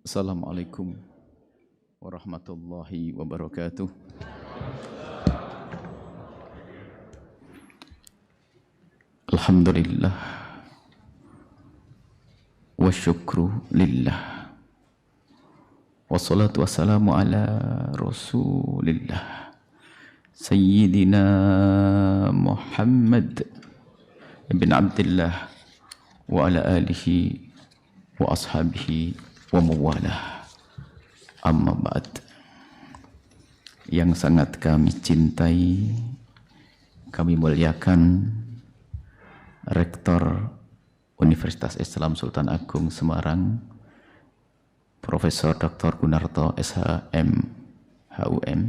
Assalamualaikum warahmatullahi wabarakatuh. Alhamdulillah wa syukru lillah. Wassalatu wassalamu ala rasulillah Sayyidina Muhammad ibn Abdullah wa ala alihi wa ashabihi wa mawalah. Amma ba'd. Yang sangat kami cintai, kami muliakan Rektor Universitas Islam Sultan Agung Semarang, Profesor Dr. Gunarto SHM HUM,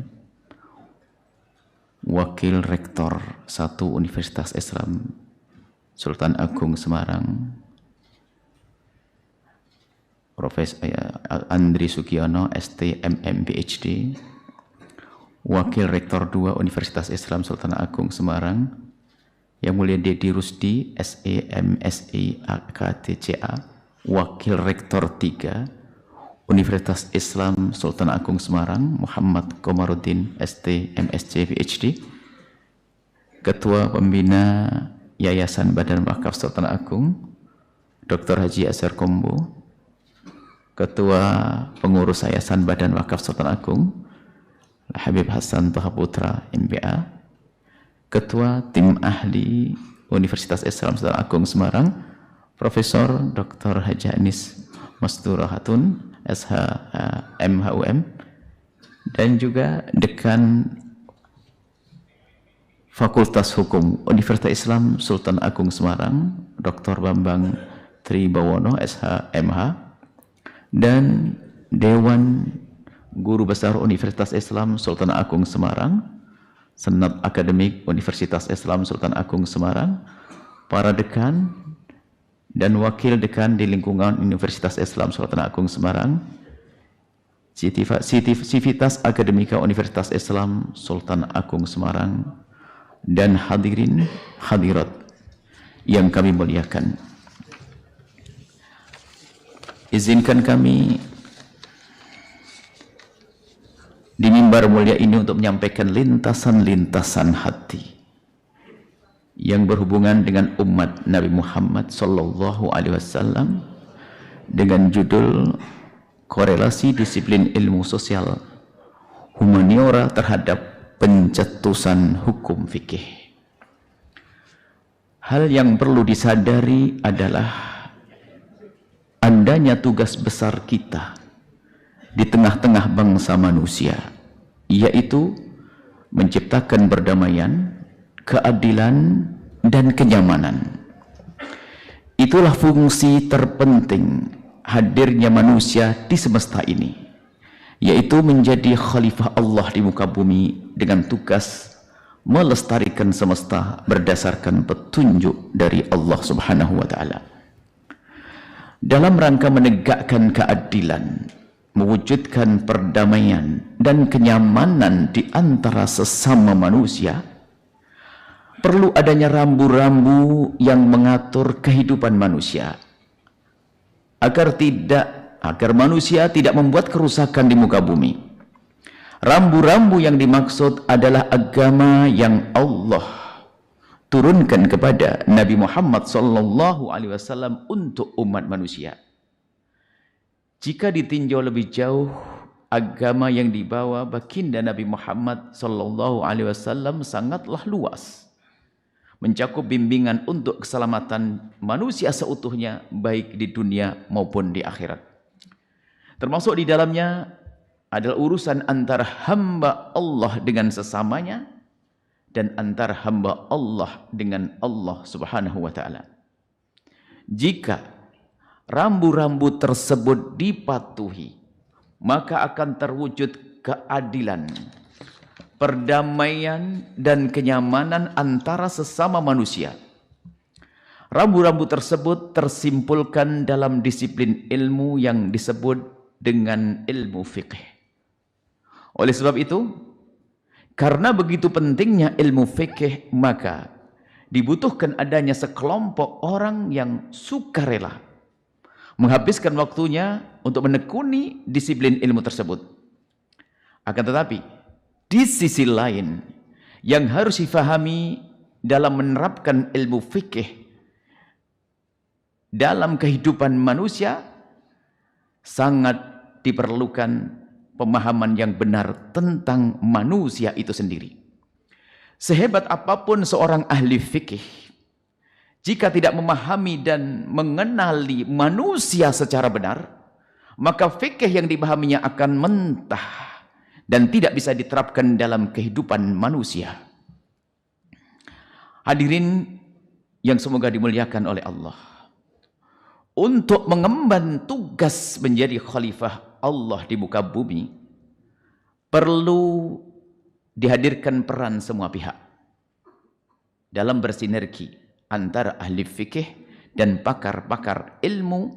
Wakil Rektor 1 Universitas Islam Sultan Agung Semarang, Profesor Andri Sugiono STMM PhD, Wakil Rektor 2 Universitas Islam Sultan Agung Semarang, Yang Mulia Dedi Rusdi SEMSI AKTCA, Wakil Rektor 3 Universitas Islam Sultan Agung Semarang Muhammad Komarudin STMSC PhD, Ketua Pembina Yayasan Badan Wakaf Sultan Agung Dr. Haji Azhar Kombo, Ketua Pengurus Yayasan Badan Wakaf Sultan Agung Habib Hasan Toha Putra MBA, Ketua Tim Ahli Universitas Islam Sultan Agung Semarang Profesor Dr. Haji Anis Mastura Hatun SHM HUM, dan juga Dekan Fakultas Hukum Universitas Islam Sultan Agung Semarang Dr. Bambang Tribawono SHMH, dan Dewan Guru Besar Universitas Islam Sultan Agung Semarang, Senat Akademik Universitas Islam Sultan Agung Semarang, para dekan dan wakil dekan di lingkungan Universitas Islam Sultan Agung Semarang, Sivitas Akademika Universitas Islam Sultan Agung Semarang, dan hadirin hadirat yang kami muliakan. Izinkan kami di mimbar mulia ini untuk menyampaikan lintasan-lintasan hati yang berhubungan dengan umat Nabi Muhammad Sallallahu Alaihi Wasallam dengan judul Korelasi Disiplin Ilmu Sosial Humaniora terhadap Pencetusan Hukum Fikih. Hal yang perlu disadari adalah adanya tugas besar kita di tengah-tengah bangsa manusia, yaitu menciptakan perdamaian, keadilan, dan kenyamanan. Itulah fungsi terpenting hadirnya manusia di semesta ini, yaitu menjadi khalifah Allah di muka bumi dengan tugas melestarikan semesta berdasarkan petunjuk dari Allah Subhanahu wa Ta'ala. Dalam rangka menegakkan keadilan, mewujudkan perdamaian dan kenyamanan di antara sesama manusia, perlu adanya rambu-rambu yang mengatur kehidupan manusia agar manusia tidak membuat kerusakan di muka bumi. Rambu-rambu yang dimaksud adalah agama yang Allah turunkan kepada Nabi Muhammad Sallallahu Alaihi Wasallam untuk umat manusia. Jika ditinjau lebih jauh, agama yang dibawa baginda Nabi Muhammad Sallallahu Alaihi Wasallam sangatlah luas, mencakup bimbingan untuk keselamatan manusia seutuhnya, baik di dunia maupun di akhirat. Termasuk di dalamnya adalah urusan antara hamba Allah dengan sesamanya dan antara hamba Allah dengan Allah Subhanahu wa Ta'ala. Jika rambu-rambu tersebut dipatuhi, maka akan terwujud keadilan, perdamaian, dan kenyamanan antara sesama manusia. Rambu-rambu tersebut tersimpulkan dalam disiplin ilmu yang disebut dengan ilmu fikih. Oleh sebab itu, karena begitu pentingnya ilmu fikih, maka dibutuhkan adanya sekelompok orang yang sukarela menghabiskan waktunya untuk menekuni disiplin ilmu tersebut. Akan tetapi, di sisi lain, yang harus difahami dalam menerapkan ilmu fikih dalam kehidupan manusia, sangat diperlukan pemahaman yang benar tentang manusia itu sendiri. Sehebat apapun seorang ahli fikih, jika tidak memahami dan mengenali manusia secara benar, maka fikih yang dipahaminya akan mentah dan tidak bisa diterapkan dalam kehidupan manusia. Hadirin yang semoga dimuliakan oleh Allah, untuk mengemban tugas menjadi khalifah Allah di muka bumi, perlu dihadirkan peran semua pihak dalam bersinergi antara ahli fikih dan pakar-pakar ilmu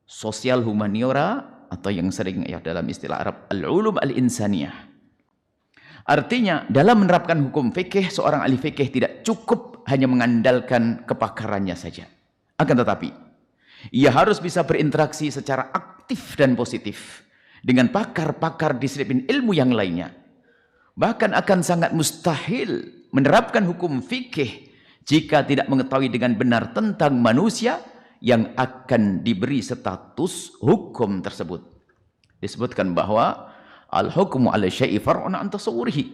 sosial humaniora, atau yang sering ya dalam istilah Arab al-ulum al-insaniyah. Artinya dalam menerapkan hukum fikih, seorang ahli fikih tidak cukup hanya mengandalkan kepakarannya saja. Akan tetapi ia harus bisa berinteraksi secara aktif dan positif dengan pakar-pakar disiplin ilmu yang lainnya. Bahkan akan sangat mustahil menerapkan hukum fikih jika tidak mengetahui dengan benar tentang manusia yang akan diberi status hukum tersebut. Disebutkan bahwa al-hukmu 'ala syai'i far'un 'an tasawwurihi.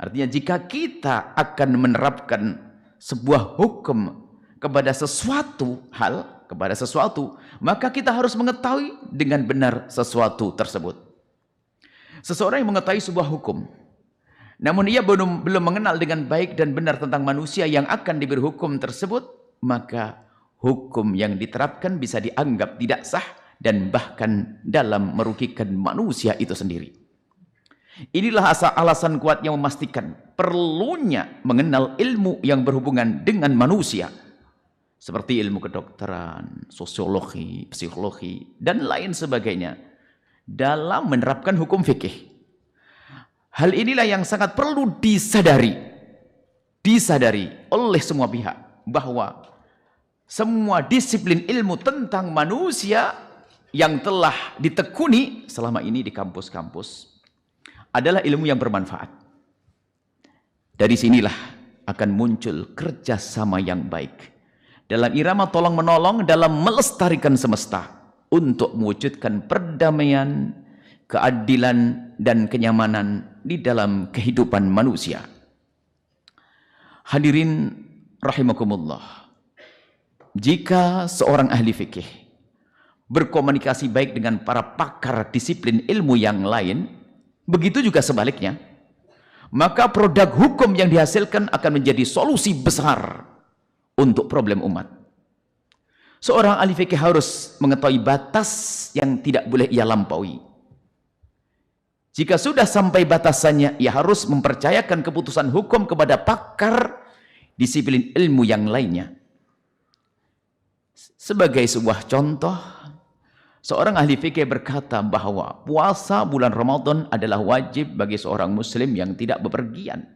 Artinya jika kita akan menerapkan sebuah hukum kepada sesuatu hal, kepada sesuatu, maka kita harus mengetahui dengan benar sesuatu tersebut. Seseorang yang mengetahui sebuah hukum, namun ia belum mengenal dengan baik dan benar tentang manusia yang akan diberi hukum tersebut, maka hukum yang diterapkan bisa dianggap tidak sah dan bahkan dalam merugikan manusia itu sendiri. Inilah alasan kuat yang memastikan perlunya mengenal ilmu yang berhubungan dengan manusia, seperti ilmu kedokteran, sosiologi, psikologi, dan lain sebagainya dalam menerapkan hukum fikih. Hal inilah yang sangat perlu disadari oleh semua pihak, bahwa semua disiplin ilmu tentang manusia yang telah ditekuni selama ini di kampus-kampus adalah ilmu yang bermanfaat. Dari sinilah akan muncul kerjasama yang baik dalam irama tolong-menolong dalam melestarikan semesta untuk mewujudkan perdamaian, keadilan, dan kenyamanan di dalam kehidupan manusia. Hadirin rahimakumullah, jika seorang ahli fikih berkomunikasi baik dengan para pakar disiplin ilmu yang lain, begitu juga sebaliknya, maka produk hukum yang dihasilkan akan menjadi solusi besar untuk problem umat. Seorang ahli fikih harus mengetahui batas yang tidak boleh ia lampaui. Jika sudah sampai batasannya, ia harus mempercayakan keputusan hukum kepada pakar disiplin ilmu yang lainnya. Sebagai sebuah contoh, seorang ahli fikih berkata bahwa puasa bulan Ramadan adalah wajib bagi seorang muslim yang tidak bepergian.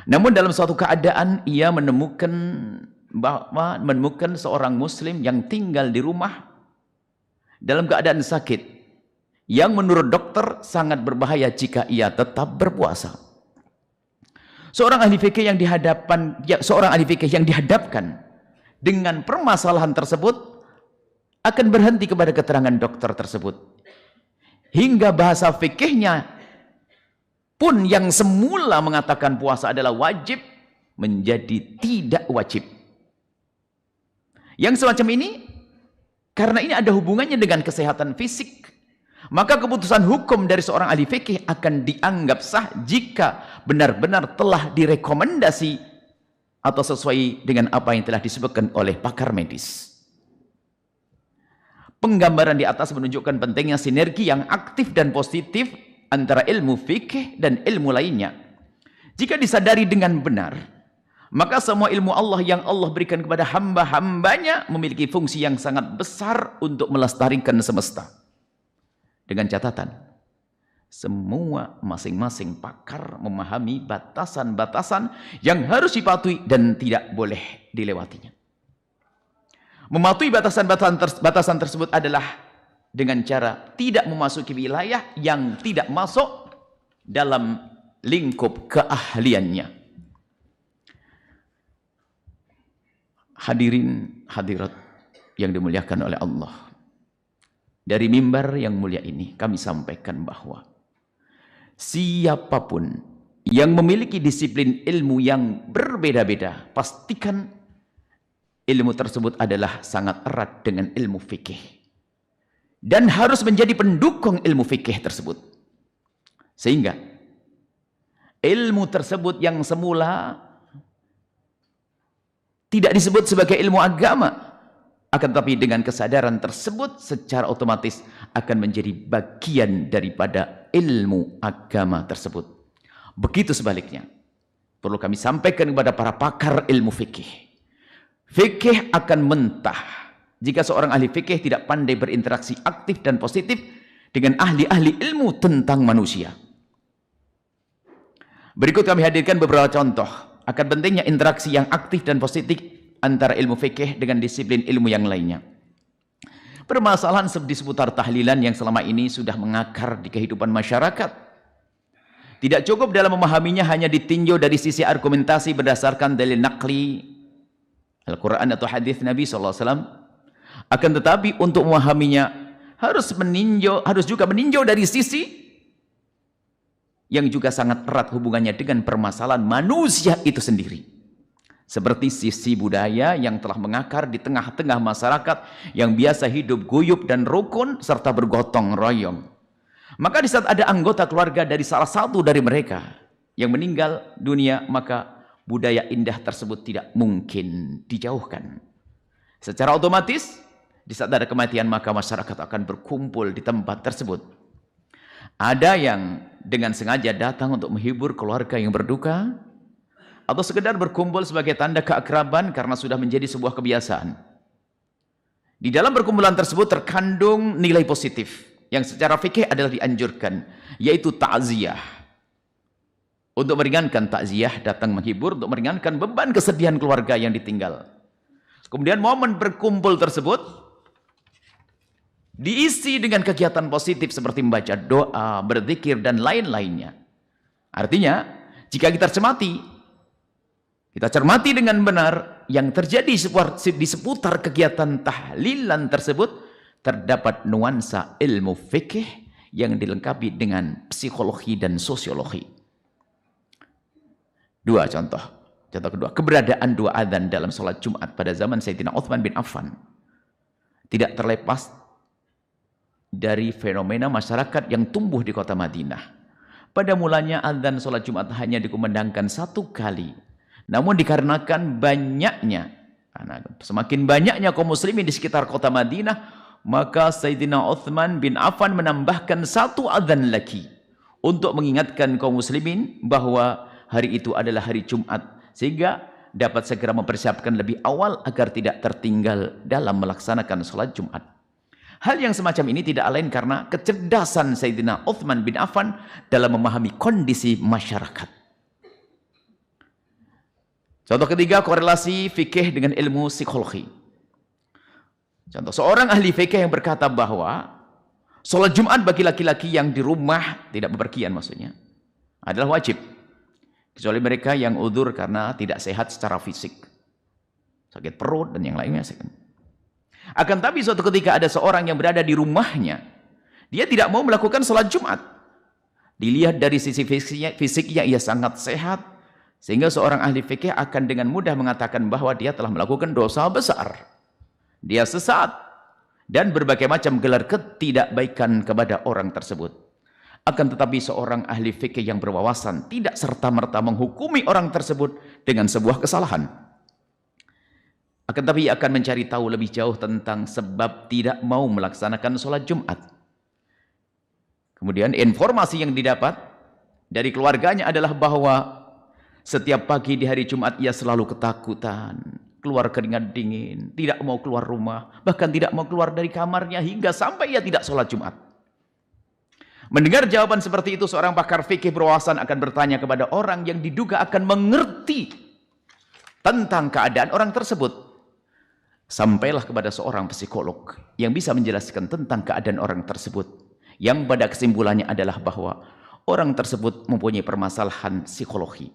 Namun dalam suatu keadaan ia menemukan seorang muslim yang tinggal di rumah dalam keadaan sakit, yang menurut dokter sangat berbahaya jika ia tetap berpuasa. Seorang ahli fikih yang dihadapkan dengan permasalahan tersebut akan berhenti kepada keterangan dokter tersebut, hingga bahasa fikihnya pun yang semula mengatakan puasa adalah wajib menjadi tidak wajib. Yang semacam ini, karena ini ada hubungannya dengan kesehatan fisik, maka keputusan hukum dari seorang ahli fikih akan dianggap sah jika benar-benar telah direkomendasi atau sesuai dengan apa yang telah disebutkan oleh pakar medis. Penggambaran di atas menunjukkan pentingnya sinergi yang aktif dan positif antara ilmu fikih dan ilmu lainnya. Jika disadari dengan benar, maka semua ilmu Allah yang Allah berikan kepada hamba-hambanya memiliki fungsi yang sangat besar untuk melestarikan semesta. Dengan catatan, semua masing-masing pakar memahami batasan-batasan yang harus dipatuhi dan tidak boleh dilewatinya. Mematuhi batasan tersebut adalah dengan cara tidak memasuki wilayah yang tidak masuk dalam lingkup keahliannya. Hadirin hadirat yang dimuliakan oleh Allah. Dari mimbar yang mulia ini kami sampaikan bahwa siapapun yang memiliki disiplin ilmu yang berbeda-beda, pastikan ilmu tersebut adalah sangat erat dengan ilmu fikih. Dan harus menjadi pendukung ilmu fikih tersebut. Sehingga ilmu tersebut yang semula tidak disebut sebagai ilmu agama, akan tetapi dengan kesadaran tersebut secara otomatis akan menjadi bagian daripada ilmu agama tersebut. Begitu sebaliknya. Perlu kami sampaikan kepada para pakar ilmu fikih. Fikih akan mentah jika seorang ahli fikih tidak pandai berinteraksi aktif dan positif dengan ahli-ahli ilmu tentang manusia. Berikut kami hadirkan beberapa contoh akan pentingnya interaksi yang aktif dan positif antara ilmu fikih dengan disiplin ilmu yang lainnya. Permasalahan di seputar tahlilan yang selama ini sudah mengakar di kehidupan masyarakat. Tidak cukup dalam memahaminya hanya ditinjau dari sisi argumentasi berdasarkan dalil naqli Al-Quran atau hadis Nabi SAW. Akan tetapi untuk memahaminya harus juga meninjau dari sisi yang juga sangat erat hubungannya dengan permasalahan manusia itu sendiri. Seperti sisi budaya yang telah mengakar di tengah-tengah masyarakat yang biasa hidup guyup dan rukun serta bergotong royong. Maka di saat ada anggota keluarga dari salah satu dari mereka yang meninggal dunia, maka budaya indah tersebut tidak mungkin dijauhkan. Secara otomatis, di saat ada kematian maka masyarakat akan berkumpul di tempat tersebut. Ada yang dengan sengaja datang untuk menghibur keluarga yang berduka, atau sekedar berkumpul sebagai tanda keakraban karena sudah menjadi sebuah kebiasaan. Di dalam perkumpulan tersebut terkandung nilai positif yang secara fikih adalah dianjurkan, yaitu ta'ziyah. Untuk meringankan takziah, datang menghibur untuk meringankan beban kesedihan keluarga yang ditinggal. Kemudian momen berkumpul tersebut diisi dengan kegiatan positif seperti membaca doa, berzikir dan lain-lainnya. Artinya, jika kita cermati dengan benar yang terjadi di seputar kegiatan tahlilan tersebut, terdapat nuansa ilmu fikih yang dilengkapi dengan psikologi dan sosiologi. Dua contoh. Contoh kedua, keberadaan dua adzan dalam sholat Jumat pada zaman Sayyidina Utsman bin Affan tidak terlepas dari fenomena masyarakat yang tumbuh di kota Madinah. Pada mulanya adzan sholat Jumat hanya dikumandangkan satu kali. Namun dikarenakan semakin banyaknya kaum muslimin di sekitar kota Madinah, maka Sayyidina Utsman bin Affan menambahkan satu adzan lagi untuk mengingatkan kaum muslimin bahwa hari itu adalah hari Jumat, sehingga dapat segera mempersiapkan lebih awal agar tidak tertinggal dalam melaksanakan sholat Jumat. Hal yang semacam ini tidak lain karena kecerdasan Sayyidina Utsman bin Affan dalam memahami kondisi masyarakat. Contoh ketiga, korelasi fikih dengan ilmu psikologi. Contoh, seorang ahli fikih yang berkata bahwa sholat Jumat bagi laki-laki yang di rumah tidak bepergian maksudnya adalah wajib. Kecuali mereka yang udzur karena tidak sehat secara fisik. Sakit perut dan yang lainnya. Akan tapi suatu ketika ada seorang yang berada di rumahnya, dia tidak mau melakukan sholat Jumat. Dilihat dari sisi fisiknya ia sangat sehat, sehingga seorang ahli fikih akan dengan mudah mengatakan bahwa dia telah melakukan dosa besar. Dia sesat dan berbagai macam gelar ketidakbaikan kepada orang tersebut. Akan tetapi seorang ahli fikih yang berwawasan tidak serta-merta menghukumi orang tersebut dengan sebuah kesalahan. Akan tetapi ia akan mencari tahu lebih jauh tentang sebab tidak mau melaksanakan sholat Jumat. Kemudian informasi yang didapat dari keluarganya adalah bahwa setiap pagi di hari Jumat ia selalu ketakutan, keluar keringat dingin, tidak mau keluar rumah, bahkan tidak mau keluar dari kamarnya hingga sampai ia tidak sholat Jumat. Mendengar jawaban seperti itu, seorang pakar fikih berwawasan akan bertanya kepada orang yang diduga akan mengerti tentang keadaan orang tersebut. Sampailah kepada seorang psikolog yang bisa menjelaskan tentang keadaan orang tersebut, yang pada kesimpulannya adalah bahwa orang tersebut mempunyai permasalahan psikologi.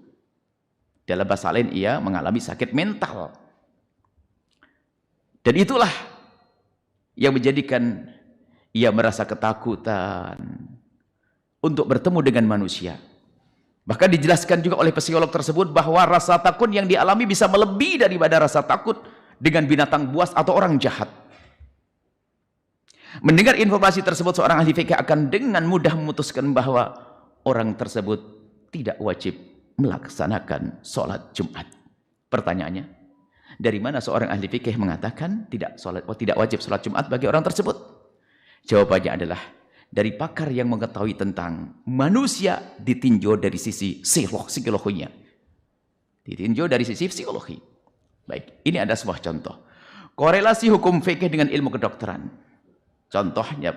Dalam bahasa lain, ia mengalami sakit mental. Dan itulah yang menjadikan ia merasa ketakutan untuk bertemu dengan manusia. Bahkan dijelaskan juga oleh psikolog tersebut bahwa rasa takut yang dialami bisa melebihi daripada rasa takut dengan binatang buas atau orang jahat. Mendengar informasi tersebut, seorang ahli fikih akan dengan mudah memutuskan bahwa orang tersebut tidak wajib melaksanakan sholat Jumat. Pertanyaannya, dari mana seorang ahli fikih mengatakan tidak wajib sholat Jumat bagi orang tersebut? Jawabannya adalah dari pakar yang mengetahui tentang manusia ditinjau dari sisi psikologinya. Ditinjau dari sisi psikologi. Baik, ini ada sebuah contoh. Korelasi hukum fikih dengan ilmu kedokteran. Contohnya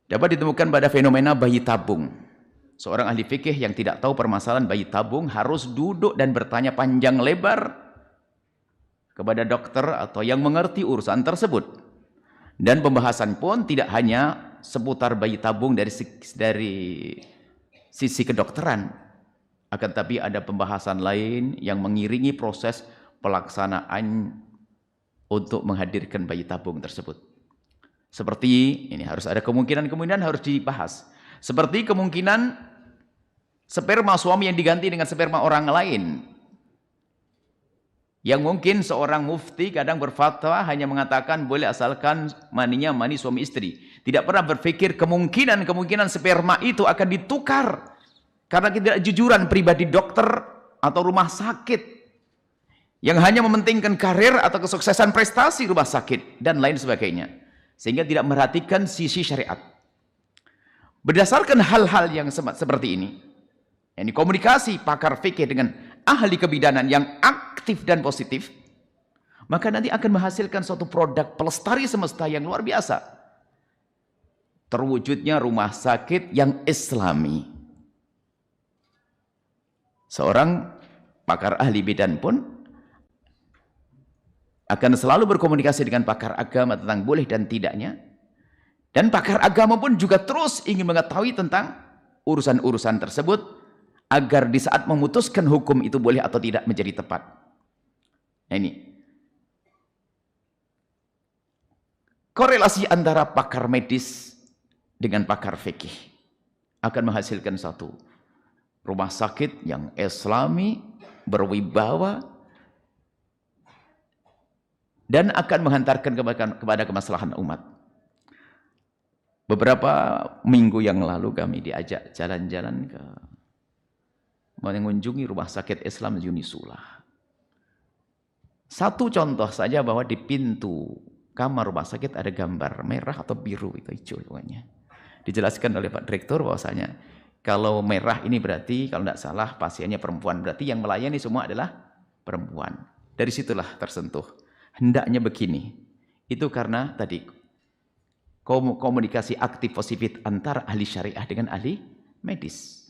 dapat ditemukan pada fenomena bayi tabung. Seorang ahli fikih yang tidak tahu permasalahan bayi tabung harus duduk dan bertanya panjang lebar kepada dokter atau yang mengerti urusan tersebut. Dan pembahasan pun tidak hanya seputar bayi tabung dari sisi kedokteran, akan tapi ada pembahasan lain yang mengiringi proses pelaksanaan untuk menghadirkan bayi tabung tersebut. Seperti ini, harus ada kemungkinan harus dibahas. Seperti kemungkinan sperma suami yang diganti dengan sperma orang lain. Yang mungkin seorang mufti kadang berfatwa hanya mengatakan boleh asalkan maninya mani suami istri. Tidak pernah berpikir kemungkinan sperma itu akan ditukar karena ketidakjujuran pribadi dokter atau rumah sakit yang hanya mementingkan karir atau kesuksesan prestasi rumah sakit dan lain sebagainya, sehingga tidak merhatikan sisi syariat. Berdasarkan hal-hal yang seperti ini, yakni komunikasi pakar fikih dengan ahli kebidanan yang aktif dan positif, maka nanti akan menghasilkan suatu produk pelestari semesta yang luar biasa. Terwujudnya rumah sakit yang islami. Seorang pakar ahli bidan pun akan selalu berkomunikasi dengan pakar agama tentang boleh dan tidaknya. Dan pakar agama pun juga terus ingin mengetahui tentang urusan-urusan tersebut agar di saat memutuskan hukum itu boleh atau tidak menjadi tepat. Nah ini. Korelasi antara pakar medis dengan pakar fikih akan menghasilkan satu rumah sakit yang islami, berwibawa, dan akan menghantarkan kepada kemaslahan umat. Beberapa minggu yang lalu kami diajak jalan-jalan ke mengunjungi rumah sakit Islam Unisula. Satu contoh saja bahwa di pintu kamar rumah sakit ada gambar merah atau biru, itu hijau pokoknya. Dijelaskan oleh Pak Direktur bahwasanya kalau merah ini berarti, kalau tidak salah pasiennya perempuan, berarti yang melayani semua adalah perempuan. Dari situlah tersentuh. Hendaknya begini. Itu karena tadi komunikasi aktif positif antara ahli syariah dengan ahli medis.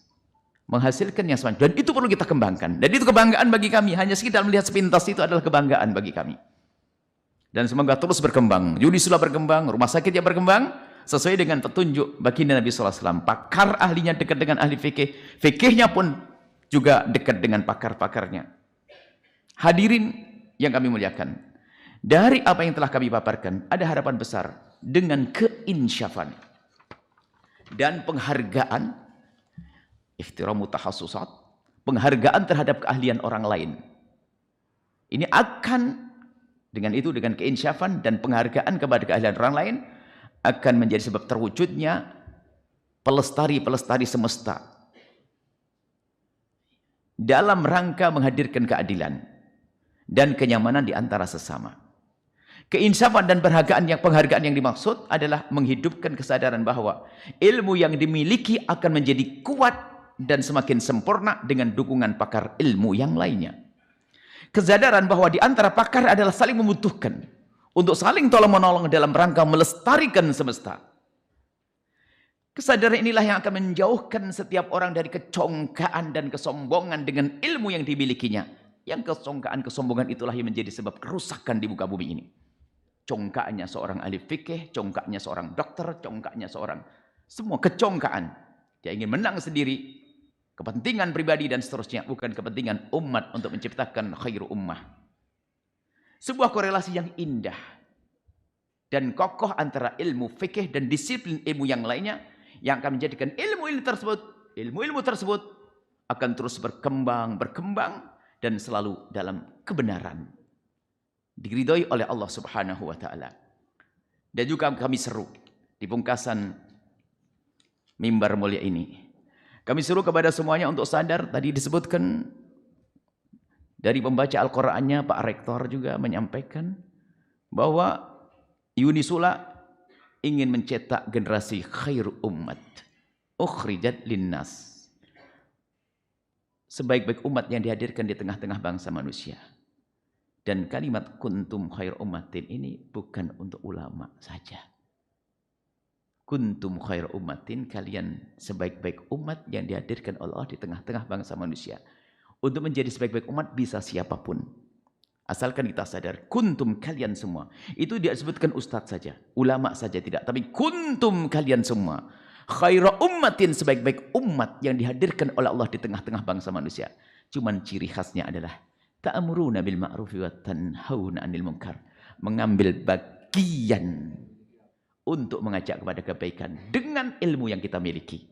Menghasilkan yang sama. Dan itu perlu kita kembangkan. Dan itu kebanggaan bagi kami. Hanya sekedar melihat sepintas itu adalah kebanggaan bagi kami. Dan semoga terus berkembang. Unisula berkembang, rumah sakitnya berkembang. Sesuai dengan petunjuk baginda Nabi SAW. Pakar ahlinya dekat dengan ahli fikih. Fikihnya pun juga dekat dengan pakar-pakarnya. Hadirin yang kami muliakan. Dari apa yang telah kami paparkan, ada harapan besar dengan keinsyafan dan penghargaan, ihtiramu tahassusat, penghargaan terhadap keahlian orang lain. Ini akan dengan keinsyafan dan penghargaan kepada keahlian orang lain, akan menjadi sebab terwujudnya pelestari semesta dalam rangka menghadirkan keadilan dan kenyamanan di antara sesama. Keinsafan dan penghargaan yang dimaksud adalah menghidupkan kesadaran bahwa ilmu yang dimiliki akan menjadi kuat dan semakin sempurna dengan dukungan pakar ilmu yang lainnya. Kesadaran bahwa di antara pakar adalah saling membutuhkan untuk saling tolong-menolong dalam rangka melestarikan semesta. Kesadaran inilah yang akan menjauhkan setiap orang dari kecongkaan dan kesombongan dengan ilmu yang dimilikinya, Yang kecongkaan, kesombongan itulah yang menjadi sebab kerusakan di muka bumi ini. Congkaknya seorang ahli fikih, congkaknya seorang dokter, congkaknya seorang... Semua kecongkaan. Dia ingin menang sendiri, kepentingan pribadi dan seterusnya, bukan kepentingan umat untuk menciptakan khairu ummah. Sebuah korelasi yang indah dan kokoh antara ilmu fikih dan disiplin ilmu yang lainnya, yang akan menjadikan ilmu-ilmu tersebut akan terus berkembang dan selalu dalam kebenaran, diridhoi oleh Allah Subhanahu wa taala. Dan juga kami seru di pungkasan mimbar mulia ini, kami seru kepada semuanya untuk sadar. Tadi disebutkan dari pembaca Al-Qur'annya, Pak Rektor juga menyampaikan bahwa Unisula ingin mencetak generasi khairu ummat ukhrijat linnas, sebaik-baik umat yang dihadirkan di tengah-tengah bangsa manusia. Dan kalimat kuntum khair ummatin ini bukan untuk ulama saja. Kuntum khair ummatin, kalian sebaik-baik umat yang dihadirkan Allah di tengah-tengah bangsa manusia. Untuk menjadi sebaik-baik umat bisa siapapun, asalkan kita sadar, kuntum kalian semua. Itu disebutkan ustadz saja, ulama saja tidak. Tapi kuntum kalian semua. Khairu ummatin, sebaik-baik umat yang dihadirkan oleh Allah di tengah-tengah bangsa manusia. Cuman ciri khasnya adalah ta'muruna bil ma'rufi wa tanhauna 'anil munkar. Mengambil bagian untuk mengajak kepada kebaikan dengan ilmu yang kita miliki.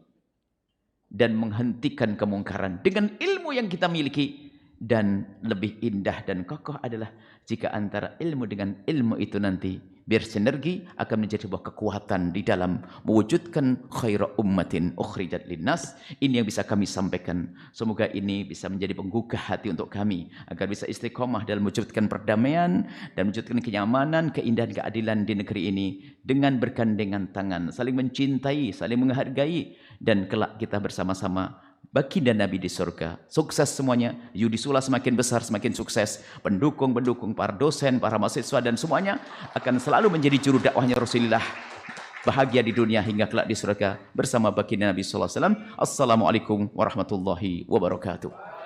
Dan menghentikan kemungkaran dengan ilmu yang kita miliki. Dan lebih indah dan kokoh adalah jika antara ilmu dengan ilmu itu nanti bersinergi akan menjadi sebuah kekuatan di dalam mewujudkan khairu ummatin ukhrijat linnas. Ini yang bisa kami sampaikan. Semoga ini bisa menjadi penggugah hati untuk kami agar bisa istiqomah dalam mewujudkan perdamaian dan mewujudkan kenyamanan, keindahan, keadilan di negeri ini dengan bergandengan tangan, saling mencintai, saling menghargai, dan kelak kita bersama-sama baginda Nabi di surga. Sukses semuanya. Unisula semakin besar, semakin sukses. Pendukung-pendukung, para dosen, para mahasiswa dan semuanya akan selalu menjadi juru dakwahnya Rasulullah. Bahagia di dunia hingga kelak di surga bersama baginda Nabi sallallahu alaihi wasallam. Assalamualaikum warahmatullahi wabarakatuh.